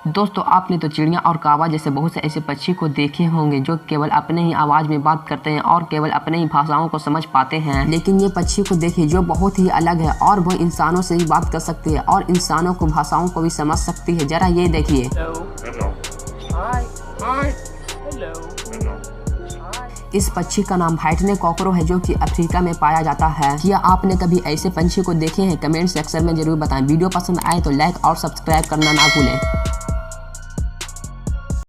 दोस्तों आपने तो चिड़िया और कौवा जैसे बहुत से ऐसे पक्षी को देखे होंगे जो केवल अपने ही आवाज में बात करते हैं और केवल अपने ही भाषाओं को समझ पाते हैं। लेकिन ये पक्षी को देखिए जो बहुत ही अलग है और वो इंसानों से भी बात कर सकती है और इंसानों को भाषाओं को भी समझ सकती है। जरा ये देखिए। इस पक्षी का नाम व्हाइट-नेक कॉकरो है जो कि अफ्रीका में पाया जाता है। क्या आपने कभी ऐसे पंछी को देखे हैं? कमेंट सेक्शन में जरूर बताएं। वीडियो पसंद आए तो लाइक और सब्सक्राइब करना ना भूलें।